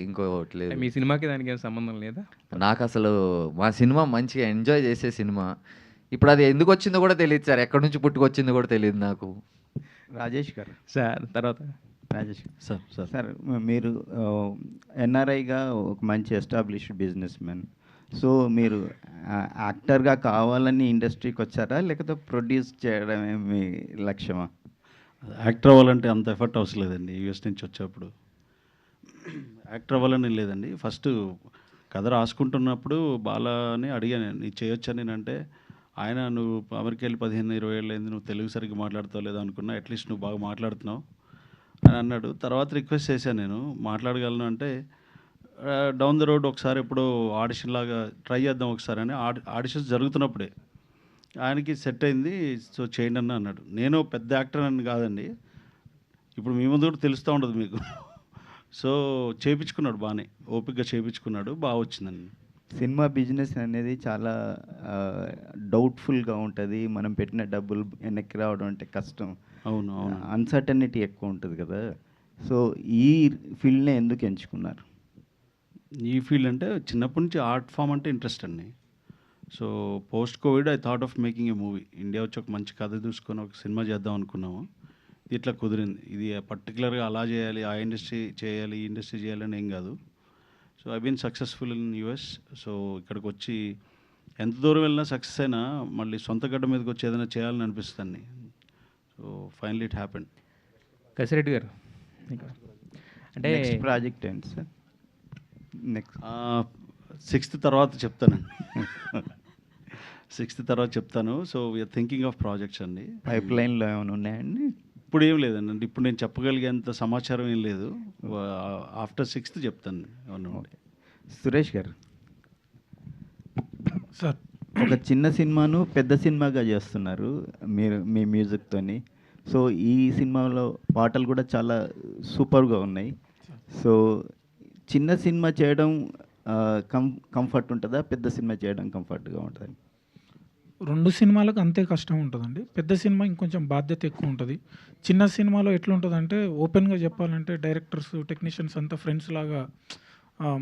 ఇంకోటి లేదు. మీ సినిమాకి దానికి ఏం సంబంధం లేదా? నాకు అసలు మా సినిమా మంచిగా ఎంజాయ్ చేసే సినిమా. ఇప్పుడు అది ఎందుకు వచ్చిందో కూడా తెలియదు సార్. ఎక్కడి నుంచి పుట్టుకొచ్చిందో కూడా తెలియదు నాకు. రాజేష్ గారు సార్ తర్వాత రాజేష్ సార్ మీరు ఎన్ఆర్ఐగా ఒక మంచి ఎస్టాబ్లిష్డ్ బిజినెస్ మ్యాన్. సో, మీరు యాక్టర్గా కావాలని ఇండస్ట్రీకి వచ్చారా, లేకపోతే ప్రొడ్యూస్ చేయడమే మీ లక్ష్యమా? యాక్టర్ అవ్వాలంటే అంత ఎఫర్ట్ అవసరం లేదండి. యూఎస్ నుంచి వచ్చేప్పుడు యాక్టర్ అవ్వాలని లేదండి. ఫస్ట్ కథ రాసుకుంటున్నప్పుడు బాలాని అడిగాను, నీకు చేయొచ్చని. నేనంటే ఆయన నువ్వు అమెరికా వెళ్ళి 15-20 ఏళ్ళు అయింది, నువ్వు తెలుగు సరిగ్గా మాట్లాడుతావు లేదా అనుకున్నా, అట్లీస్ట్ నువ్వు బాగా మాట్లాడుతున్నావు, అని అన్నాడు. తర్వాత రిక్వెస్ట్ చేశాను నేను, మాట్లాడగలను అంటే డౌన్ ద రోడ్ ఒకసారి ఎప్పుడో ఆడిషన్ లాగా ట్రై చేద్దాం ఒకసారి అని ఆడిషన్స్ జరుగుతున్నప్పుడే ఆయనకి సెట్ అయింది. సో చేయండి అన్న అన్నాడు. నేను పెద్ద యాక్టర్ అని కాదండి, ఇప్పుడు మీ ముందు కూడా తెలుస్తూ ఉండదు మీకు. సో చేయించుకున్నాడు, బాగానే ఓపికగా చేయించుకున్నాడు, బాగా వచ్చిందండి. సినిమా బిజినెస్ అనేది చాలా డౌట్ఫుల్గా ఉంటుంది. మనం పెట్టిన డబ్బులు వెనక్కి రావడం అంటే కష్టం. అవును అవును. అన్సర్టనిటీ ఎక్కువ ఉంటుంది కదా. సో ఈ ఫీల్డ్నే ఎందుకు ఎంచుకున్నారు? ఈ ఫీల్డ్ అంటే చిన్నప్పటి నుంచి ఆర్ట్ ఫామ్ అంటే ఇంట్రెస్ట్ అండి. So post Covid I thought of making a movie. India వచ్చి ఒక మంచి కథ చూసుకొని ఒక సినిమా చేద్దాం అనుకున్నాము. ఇట్లా కుదిరింది. ఇది పర్టికులర్గా అలా చేయాలి, ఆ ఇండస్ట్రీ చేయాలి, ఈ ఇండస్ట్రీ చేయాలని ఏం కాదు. So I been successful in US. So ఇక్కడికి వచ్చి ఎంత దూరం వెళ్ళినా సక్సెస్ అయినా మళ్ళీ సొంత గడ్డ మీదకి వచ్చి ఏదైనా చేయాలని అనిపిస్తుంది. So finally it happen. Kasireddy గారు అంటే నెక్స్ట్ ప్రాజెక్ట్ ఏంటి సార్? నెక్స్ట్ 6th తర్వాత చెప్తానండి. 6th తర్వాత చెప్తాను. So we're thinking of projects అండి. పైప్ లైన్లో ఏమైనా ఉన్నాయండి? ఇప్పుడు ఏం లేదండి, ఇప్పుడు నేను చెప్పగలిగేంత సమాచారం ఏం లేదు. ఆఫ్టర్ 6th చెప్తాను ఏమన్నా ఉంటే. సురేష్ గారు, సార్ ఒక చిన్న సినిమాను పెద్ద సినిమాగా చేస్తున్నారు మీరు మీ మ్యూజిక్తోని. సో ఈ సినిమాలో పాటలు కూడా చాలా సూపర్గా ఉన్నాయి. సో చిన్న సినిమా చేయడం కంఫర్ట్ ఉంటుందా, పెద్ద సినిమా చేయడం కంఫర్ట్గా ఉంటుంది? 2 సినిమాలకు అంతే కష్టం ఉంటుందండి. పెద్ద సినిమా ఇంకొంచెం బాధ్యత ఎక్కువ ఉంటుంది. చిన్న సినిమాలో ఎట్లుంటుందంటే ఓపెన్గా చెప్పాలంటే డైరెక్టర్స్, టెక్నీషియన్స్ అంతా ఫ్రెండ్స్ లాగా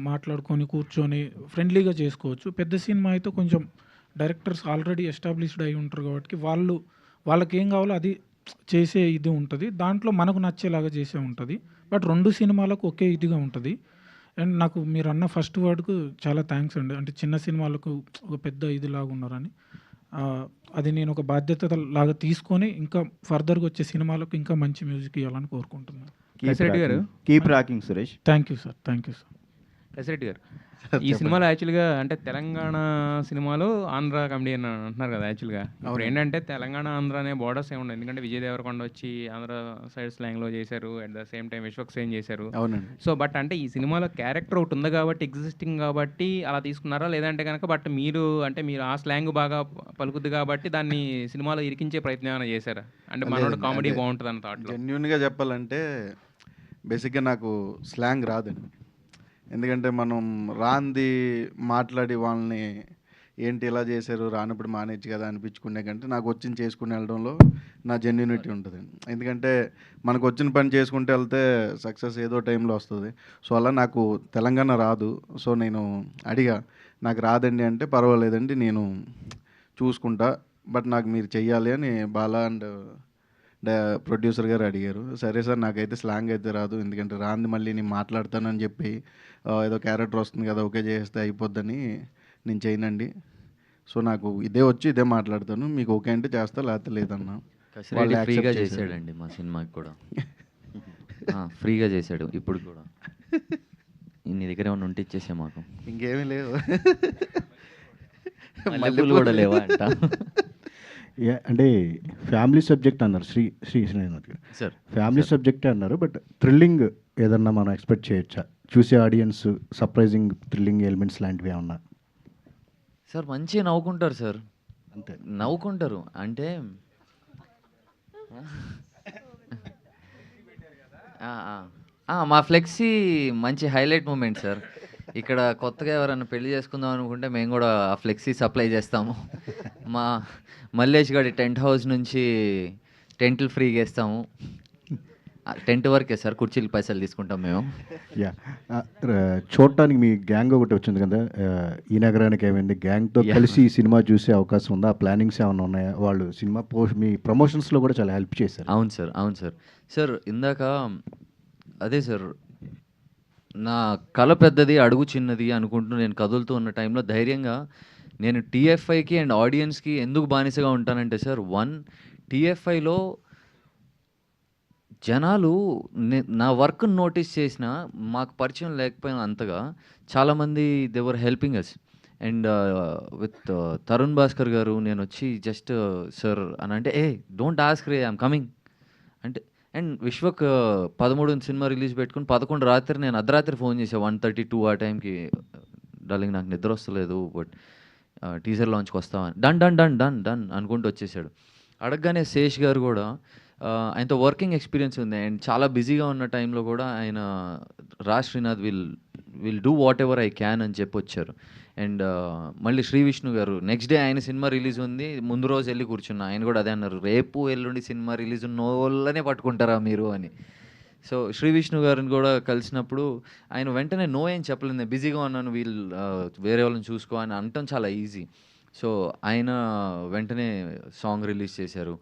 మాట్లాడుకొని కూర్చొని ఫ్రెండ్లీగా చేసుకోవచ్చు. పెద్ద సినిమా అయితే కొంచెం డైరెక్టర్స్ ఆల్రెడీ ఎస్టాబ్లిష్డ్ అయి ఉంటారు కాబట్టి వాళ్ళకి ఏం కావాలో అది చేసే ఇది ఉంటుంది. దాంట్లో మనకు నచ్చేలాగా చేసే ఉంటుంది. బట్ 2 సినిమాలకు ఒకే ఇదిగా ఉంటుంది. అండ్ నాకు మీరు అన్న ఫస్ట్ వర్డ్కు చాలా థ్యాంక్స్ అండి. అంటే చిన్న సినిమాలకు ఒక పెద్ద ఇదిలాగా ఉన్నారని. అది నేను ఒక బాధ్యత లాగా తీసుకొని ఇంకా ఫర్దర్గా వచ్చే సినిమాలకు ఇంకా మంచి మ్యూజిక్ ఇవ్వాలని కోరుకుంటున్నాను. కసిరెడ్డి గారు keep rocking Suresh. Thank you sir. Thank you sir. Kasireddy గారు ఈ సినిమాలో యాక్చువల్గా అంటే తెలంగాణ సినిమాలో ఆంధ్ర కమెడీ అని అంటున్నారు కదా. యాక్చువల్గా ఇప్పుడు ఏంటంటే తెలంగాణ ఆంధ్ర అనే బోర్డర్స్ ఏమి ఉండవు. ఎందుకంటే విజయ్ దేవరకొండ వచ్చి ఆంధ్ర సైడ్ స్లాంగ్లో చేశారు, at the same time Vishwaksen చేశారు. అవునండి. సో బట్ అంటే ఈ సినిమాలో క్యారెక్టర్ ఒకటి ఉంది కాబట్టి ఎగ్జిస్టింగ్ కాబట్టి అలా తీసుకున్నారా, లేదంటే కనుక బట్ మీరు ఆ స్లాంగ్ బాగా పలుకుద్ది కాబట్టి దాన్ని సినిమాలో ఇరికించే ప్రయత్నం ఏమైనా చేశారా? అంటే మనోడు కామెడీ బాగుంటుంది అన్న థాట్లో. జెన్యూన్గా చెప్పాలంటే బేసిక్గా నాకు స్లాంగ్ రాదండి. ఎందుకంటే మనం రాంది మాట్లాడి వాళ్ళని ఏంటి ఇలా చేశారు, రానప్పుడు మానేచ్చు కదా అనిపించుకునే కంటే నాకు వచ్చింది చేసుకుని వెళ్ళడంలో నా జెన్యూనిటీ ఉంటుందండి. ఎందుకంటే మనకు వచ్చిన పని చేసుకుంటూ వెళ్తే సక్సెస్ ఏదో టైంలో వస్తుంది. సో అలా నాకు తెలంగాణ రాదు. సో నేను అడిగా, నాకు రాదండి అంటే పర్వాలేదండి నేను చూసుకుంటా, బట్ నాకు మీరు చెయ్యాలి అని బాలా అండ్ ప్రొడ్యూసర్ గారు అడిగారు. సరే సార్ నాకైతే స్లాంగ్ అయితే రాదు, ఎందుకంటే రాంది మళ్ళీ నేను మాట్లాడతానని చెప్పి ఏదో క్యారెక్టర్ వస్తుంది కదా ఓకే చేస్తే అయిపోద్దని నేను చేయనండి. సో నాకు ఇదే వచ్చి ఇదే మాట్లాడతాను, మీకు ఓకే అంటే చేస్తా లేకపోతే లేదన్నా. కసిరెడ్డి ఫ్రీగా చేశాడండి మా సినిమాకి కూడా. ఫ్రీగా చేశాడు ఇప్పుడు కూడా. నీ దగ్గర ఏమైనా ఉంటే ఇచ్చేసే మాకు. ఇంకేమీ లేవు. మల్లెపూలు కూడా లేవా అంట. అంటే ఫ్యామిలీ సబ్జెక్ట్ అన్నారు శ్రీనాథ్ గారు. సార్ ఫ్యామిలీ సబ్జెక్టే అన్నారు, బట్ థ్రిల్లింగ్ ఏదన్నా మనం ఎక్స్పెక్ట్ చేయొచ్చా? చూసే ఆడియన్స్ సర్ప్రైజింగ్ థ్రిల్లింగ్ ఎలిమెంట్స్ లాంటివి ఏమన్నా? సార్ మంచిగా నవ్వుకుంటారు సార్, అంతే నవ్వుకుంటారు. అంటే మా ఫ్లెక్సీ మంచి హైలైట్ మూమెంట్ సార్. ఇక్కడ కొత్తగా ఎవరైనా పెళ్లి చేసుకుందాం అనుకుంటే మేము కూడా ఆ ఫ్లెక్సీ సప్లై చేస్తాము. మా మల్లేష్ గారి టెంట్ హౌస్ నుంచి టెంట్లు ఫ్రీగా ఇస్తాము. టెంట్ వరకే సార్, కుర్చీలు పైసలు తీసుకుంటాం మేము. యా, చూడటానికి మీ గ్యాంగ్ ఒకటి వచ్చింది కదా, ఈ నగరానికి ఏమైంది? గ్యాంగ్తో కలిసి ఈ సినిమా చూసే అవకాశం ఉందా? ప్లానింగ్స్ ఏమైనా ఉన్నాయా? వాళ్ళు సినిమా మీ ప్రమోషన్స్లో కూడా చాలా హెల్ప్ చేశారు. అవును సార్, అవును సార్. సార్ ఇందాక అదే సార్, నా కళ పెద్దది అడుగు చిన్నది అనుకుంటూ నేను కదులుతూ ఉన్న టైంలో ధైర్యంగా నేను టీఎఫ్ఐకి అండ్ ఆడియన్స్కి ఎందుకు బానిసగా ఉంటానంటే సార్, టీఎఫ్ఐలో జనాలు నా వర్క్ని నోటీస్ చేసిన, మాకు పరిచయం లేకపోయినా అంతగా చాలామంది they were helping us. And with Tarun Bhaskar garu నేను వచ్చి జస్ట్ సార్ అని అంటే, ఏ డోంట్ ఆస్క్ రే ఐఎమ్ కమింగ్ అంటే, అండ్ విశ్వక్ 13 సినిమా రిలీజ్ పెట్టుకుని 11 రాత్రి నేను అర్ధరాత్రి ఫోన్ చేసా 1:32 ఆ టైంకి, డార్లింగ్ నాకు నిద్ర వస్తలేదు బట్ టీజర్ లాంచ్కి వస్తామని. Done done done done done అనుకుంటూ వచ్చేసాడు. అడగగానే శేష్ గారు కూడా ఆయనతో వర్కింగ్ ఎక్స్పీరియన్స్ ఉంది అండ్ చాలా బిజీగా ఉన్న టైంలో కూడా ఆయన Srinath will do what ever I can అని చెప్పి వచ్చారు. అండ్ మళ్ళీ శ్రీ విష్ణు గారు నెక్స్ట్ డే ఆయన సినిమా రిలీజ్ ఉంది, ముందు రోజు వెళ్ళి కూర్చున్నా. ఆయన కూడా అదే అన్నారు, రేపు ఎల్లుండి సినిమా రిలీజ్ ఉన్న వాళ్ళనే పట్టుకుంటారా మీరు అని. సో శ్రీ విష్ణు గారిని కూడా కలిసినప్పుడు ఆయన వెంటనే నో ఏం చెప్పలేదు, నేను బిజీగా ఉన్నాను వేరే వాళ్ళని చూసుకో అని అనటం చాలా ఈజీ. సో ఆయన వెంటనే సాంగ్ రిలీజ్ చేశారు.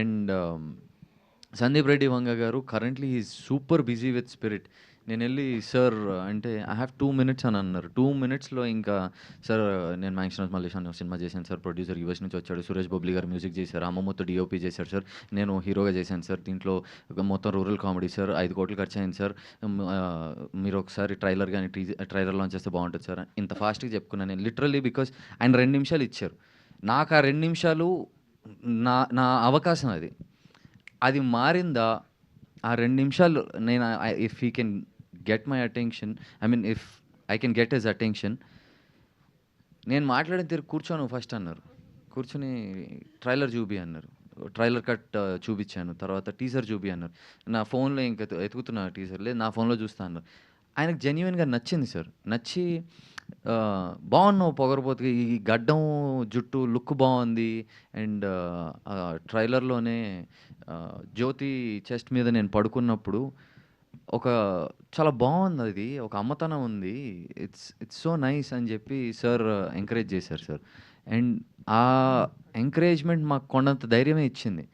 అండ్ సందీప్ రెడ్డి వంగ గారు currently is super busy with spirit. నేను వెళ్ళి సార్ అంటే ఐ హ్యావ్ 2 minutes అని అన్నారు. 2 minutesలో ఇంకా సార్ నేను మ్యాక్సిమం మల్లేష్ అనే సినిమా చేశాను సార్, ప్రొడ్యూసర్ యూఎస్ నుంచి వచ్చాడు, సురేష్ బొబ్లీ గారు మ్యూజిక్ చేశారు, అమ్మమ్మతో డిఓపి చేశారు సార్, నేను హీరోగా చేశాను సార్, దీంట్లో మొత్తం రూరల్ కామెడీ సార్, 5 కోట్లు ఖర్చు అయింది సార్, మీరు ఒకసారి ట్రైలర్ కానీ ట్రైలర్ లాంచ్ చేస్తే బాగుంటుంది సార్. ఇంత ఫాస్ట్గా చెప్పుకున్నాను నేను లిటరల్లీ, బికాస్ ఆయన 2 నిమిషాలు ఇచ్చారు నాకు. ఆ 2 నిమిషాలు నా అవకాశం అది మారిందా? ఆ 2 నిమిషాలు నేను if he can get my attention, I mean if I can get his attention. నేను మాట్లాడిన తీరు కూర్చోను ఫస్ట్ అన్నారు, కూర్చొని ట్రైలర్ చూపి అన్నారు, ట్రైలర్ కట్ చూపించాను, తర్వాత టీజర్ చూపి అన్నారు. నా ఫోన్లో ఇంకా ఎతుకుతున్నా టీజర్ లేదు, నా ఫోన్లో చూస్తా అన్నారు. ఆయనకు జెన్యున్గా నచ్చింది సార్, నచ్చి బాగున్నావు పొగరబోతుగా, ఈ గడ్డం జుట్టు లుక్ బాగుంది. అండ్ ట్రైలర్లోనే జ్యోతి చెస్ట్ మీద నేను పడుకున్నప్పుడు ఒక చాలా బాగుంది, అది ఒక అమ్మతనం ఉంది, ఇట్స్ సో నైస్ అని చెప్పి సార్ ఎంకరేజ్ చేశారు సార్. అండ్ ఆ ఎంకరేజ్మెంట్ మాకు కొండంత ధైర్యమే ఇచ్చింది.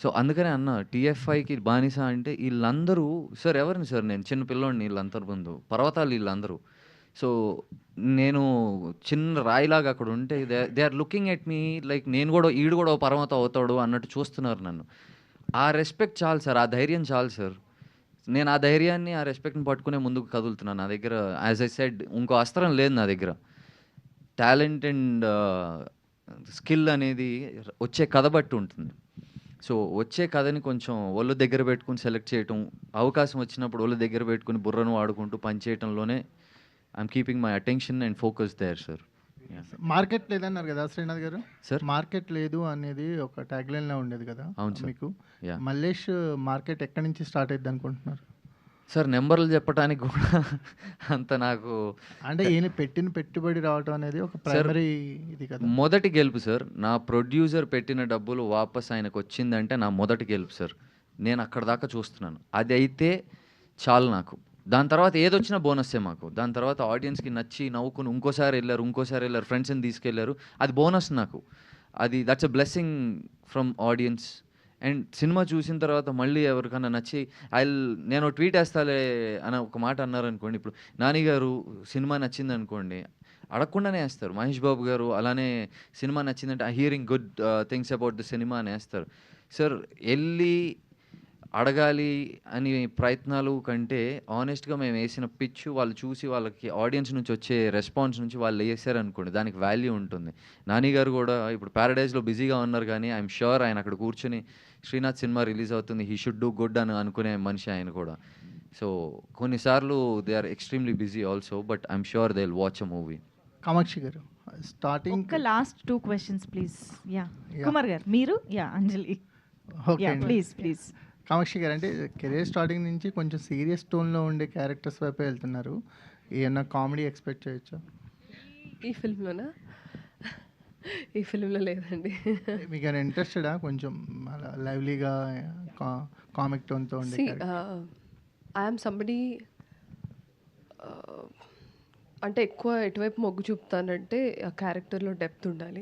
సో అందుకనే అన్న టీఎఫ్ఐకి బానిస అంటే వీళ్ళందరూ సార్ ఎవరిని సార్, నేను చిన్న పిల్లోడిని వీళ్ళందరి ముందు, పర్వతాలు వీళ్ళందరూ. సో నేను చిన్న రాయిలాగా అక్కడ ఉంటే they are looking at me like నేను కూడా ఈడు కూడా పర్వతం అవుతాడు అన్నట్టు చూస్తున్నారు నన్ను. ఆ రెస్పెక్ట్ చాలు సార్, ఆ ధైర్యం చాలు సార్. నేను ఆ ధైర్యాన్ని ఆ రెస్పెక్ట్ని పట్టుకునే ముందుకు కదులుతున్నాను. నా దగ్గర యాజ్ ఐ సెడ్ ఇంకో అస్త్రం లేదు నా దగ్గర. టాలెంట్ అండ్ స్కిల్ అనేది వచ్చే కథ బట్టి ఉంటుంది. సో వచ్చే కథని కొంచెం ఒళ్ళు దగ్గర పెట్టుకుని సెలెక్ట్ చేయటం, అవకాశం వచ్చినప్పుడు ఒళ్ళు దగ్గర పెట్టుకుని బుర్రను వాడుకుంటూ పనిచేయటంలోనే I'm keeping my attention and focus there sir. Market లేదన్నారు కదా శ్రీనాథ్ గారు సార్, మార్కెట్ లేదు అనేది ఒక ట్యాగ్లైన్లో ఉండేది కదా అవును సార్. మీకు. యా మల్లేష్ మార్కెట్ ఎక్కడి నుంచి స్టార్ట్ అయ్యింది అనుకుంటున్నారు సార్? నెంబర్లు చెప్పడానికి కూడా అంత నాకు అంటే ఈయన పెట్టిన పెట్టుబడి రావటం అనేది ఒక ప్రైమరీ ఇది కదా. మొదటి గెలుపు సార్, నా ప్రొడ్యూసర్ పెట్టిన డబ్బులు వాపస్ ఆయనకు వచ్చిందంటే నా మొదటి గెలుపు సార్. నేను అక్కడ దాకా చూస్తున్నాను, అది అయితే చాలు నాకు. దాని తర్వాత ఏదొచ్చినా బోనస్సే మాకు. దాని తర్వాత ఆడియన్స్కి నచ్చి నవ్వుకుని ఇంకోసారి వెళ్ళారు, ఫ్రెండ్స్ని తీసుకెళ్లారు, అది బోనస్ నాకు. అది that's a blessing from audience. And cinema చూసిన తర్వాత మళ్ళీ ఎవరికన్నా నచ్చి నేను ట్వీట్ వేస్తాలే అని ఒక మాట అన్నారనుకోండి, ఇప్పుడు నాని గారు సినిమా నచ్చింది అనుకోండి, అడగకుండానే వేస్తారు. మహేష్ బాబు గారు అలానే సినిమా నచ్చిందంటే hearing good things about the cinema అని వేస్తారు సార్. వెళ్ళి అడగాలి అని ప్రయత్నాలు కంటే ఆనెస్ట్గా మేము వేసిన పిచ్ వాళ్ళు చూసి వాళ్ళకి ఆడియన్స్ నుంచి వచ్చే రెస్పాన్స్ నుంచి వాళ్ళు వేసారనుకోండి, దానికి వాల్యూ ఉంటుంది. నాని గారు కూడా ఇప్పుడు ప్యారడైజ్లో బిజీగా ఉన్నారు, కానీ ఐఎమ్ షూర్ ఆయన అక్కడ కూర్చొని శ్రీనాథ్ సినిమా రిలీజ్ అవుతుంది, హీ షుడ్ డూ గుడ్ అని అనుకునే మనిషి ఆయన కూడా. సో కొన్నిసార్లు they are extremely busy also, but I'm sure they will watch a movie. Kamakshi గారు స్టార్టింగ్ ఒక last 2 questions please. Yeah Yeah. Kumar గారు మీరు, yeah Anjali, okay yeah please. Kamakshi గారు అంటే కెరీర్ స్టార్టింగ్ నుంచి కొంచెం సీరియస్ టోన్లో ఉండే క్యారెక్టర్స్ వైపే వెళ్తున్నారు, ఏమన్నా కామెడీ ఎక్స్పెక్ట్ చేయొచ్చా ఈ ఫిల్మ్లోనా? ఈ ఫిల్మ్లో లేదండి. మీకు ఏమైనా ఇంట్రెస్టెడా కొంచెం అలా లైవ్లీగా కామిక్ టోన్తో ఉండే ఐఎమ్ సంబడి అంటే ఎక్కువ ఎటువైపు మొగ్గు చూపుతానంటే ఆ క్యారెక్టర్లో డెప్త్ ఉండాలి,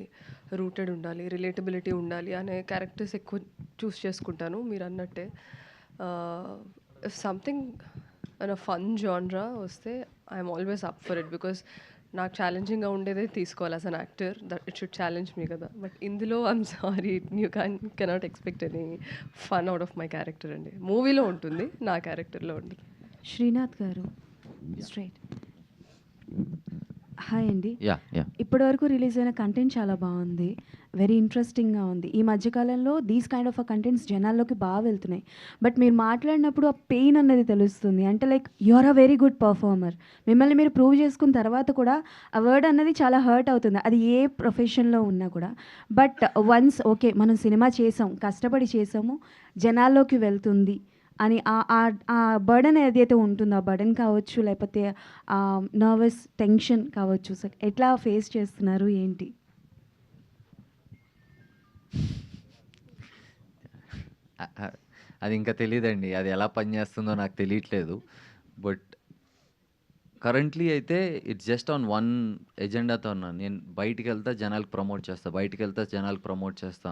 రూటెడ్ ఉండాలి, రిలేటబిలిటీ ఉండాలి అనే క్యారెక్టర్స్ ఎక్కువ చూస్ చేసుకుంటాను. మీరు అన్నట్టే if something an fun genre వస్తే I'm always up for it, because నాకు ఛాలెంజింగ్గా ఉండేదే తీసుకోవాలి as an actor, that it should challenge me కదా. బట్ ఇందులో I'm sorry, you cannot expect any fun out of my character అండి. మూవీలో ఉంటుంది, నా క్యారెక్టర్లో ఉంటుంది. శ్రీనాథ్ గారు స్ట్రైట్. హాయ్ అండి. యా ఇప్పటివరకు రిలీజ్ అయిన కంటెంట్ చాలా బాగుంది. వెరీ ఇంట్రెస్టింగ్‌గా ఉంది. ఈ మధ్య కాలంలో దీస్ కైండ్ ఆఫ్ కంటెంట్స్ జనాల్లోకి బాగా వెళ్తున్నాయి. బట్ మీరు మాట్లాడినప్పుడు ఆ పెయిన్ అన్నది తెలుస్తుంది. అంటే like you are a very good performer. మిమ్మల్ని మీరు ప్రూవ్ చేసుకున్న తర్వాత కూడా ఆ వర్డ్ అన్నది చాలా హర్ట్ అవుతుంది. అది ఏ ప్రొఫెషన్‌లో ఉన్నా కూడా. బట్ వన్స్ ఓకే మనం సినిమా చేసాం, కష్టపడి చేసాము, జనాల్లోకి వెళ్తుంది అని ఆ బర్డెన్ ఏదైతే ఉంటుందో ఆ బర్డెన్ కావచ్చు, లేకపోతే నర్వస్ టెన్షన్ కావచ్చు, సో ఎట్లా ఫేస్ చేస్తున్నారు ఏంటి? అది ఇంకా తెలీదండి. అది ఎలా పనిచేస్తుందో నాకు తెలియట్లేదు. బట్ కరెంట్లీ అయితే ఇట్స్ జస్ట్ ఆన్ వన్ ఎజెండాతో ఉన్నాను. నేను బయటికెళ్తా జనాలకు ప్రమోట్ చేస్తా, బయటికెళ్తా జనాలకు ప్రమోట్ చేస్తా.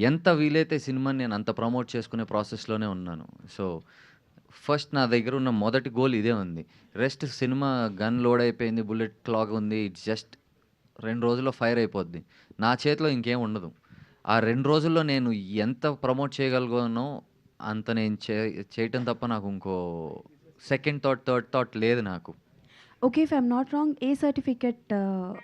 ఎంత వీలైతే సినిమాని నేను అంత ప్రమోట్ చేసుకునే ప్రాసెస్‌లోనే ఉన్నాను. సో, ఫస్ట్ నా దగ్గర ఉన్న మొదటి గోల్ ఇదే ఉంది. రెస్ట్ సినిమా గన్ లోడ్ అయిపోయింది, బుల్లెట్ క్లాక్ ఉంది. ఇట్స్ జస్ట్ 2 రోజుల్లో ఫైర్ అయిపోద్ది. నా చేతిలో ఇంకేం ఉండదు. ఆ 2 రోజుల్లో నేను ఎంత ప్రమోట్ చేయగలిగానో అంత నేను చేయటం తప్ప నాకు ఇంకో సెకండ్ థాట్, థర్డ్ థాట్ లేదు నాకు. Okay. If I'm not wrong A certificate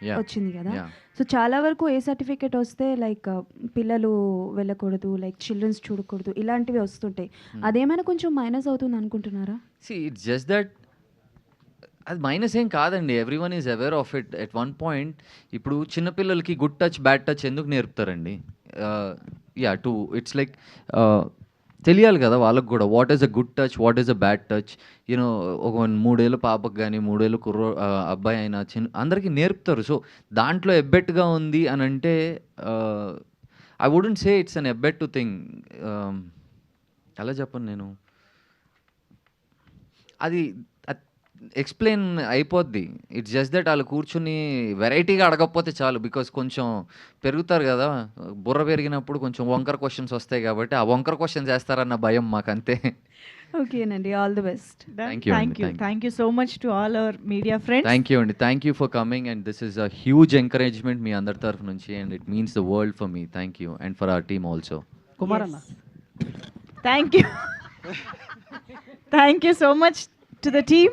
yeah! వచ్చింది కదా! యాహ్! సో చాలా వరకు ఏ సర్టిఫికేట్ వస్తే లైక్ పిల్లలు వెళ్ళకూడదు, లైక్ చిల్డ్రన్స్ చూడకూడదు, ఇలాంటివి వస్తుంటాయి. అదేమైనా కొంచెం మైనస్ అవుతుంది అనుకుంటున్నారా? సీ ఇట్స్ జస్ట్ దట్ అది మైనస్ ఏం కాదండి. Everyone is aware of it at one point. ఇప్పుడు చిన్న పిల్లలకి గుడ్ టచ్, బ్యాడ్ టచ్ ఎందుకు నేర్పుతారండి? యాహ్! ఇట్స్ లైక్ తెలియాలి కదా వాళ్ళకి కూడా. What is a good touch, what is a bad touch. You know ఒక 3 ఏళ్ళ పాపకి గానీ, 3 ఏళ్ళ అబ్బాయి అయినా అందరికీ నేర్పుతారు. సో, దాంట్లో ఎబ్బెట్టుగా ఉంది అనంటే I wouldn't say it's an ఎబ్బెట్టు థింగ్. ఎలా చెప్పను నేను? అది ఎక్స్‌ప్లెయిన్ అయిపోద్ది. ఇట్స్ జస్ట్ దట్ ఆళ్ళు కూర్చొని వెరైటీగా అడగకపోతే చాలు. బికాజ్ కొంచెం పెరుగుతారు గదా! బుర్ర పెరిగినప్పుడు కొంచెం వంకర క్వెషన్స్ వస్తాయి కాబట్టి, ఆ వంకర క్వెషన్స్ ఏస్తారన్న భయం మాకంతే. ఓకేనండి. All the best. Thank you అండి. Thank you so much to all our media friends. Thank you అండి. Thank you for coming and this is a huge encouragement మీ అందరి తరఫు నుంచి and it means the world for me. Thank you and for our team also. Kumarana. Thank you. Thank you so much to the team.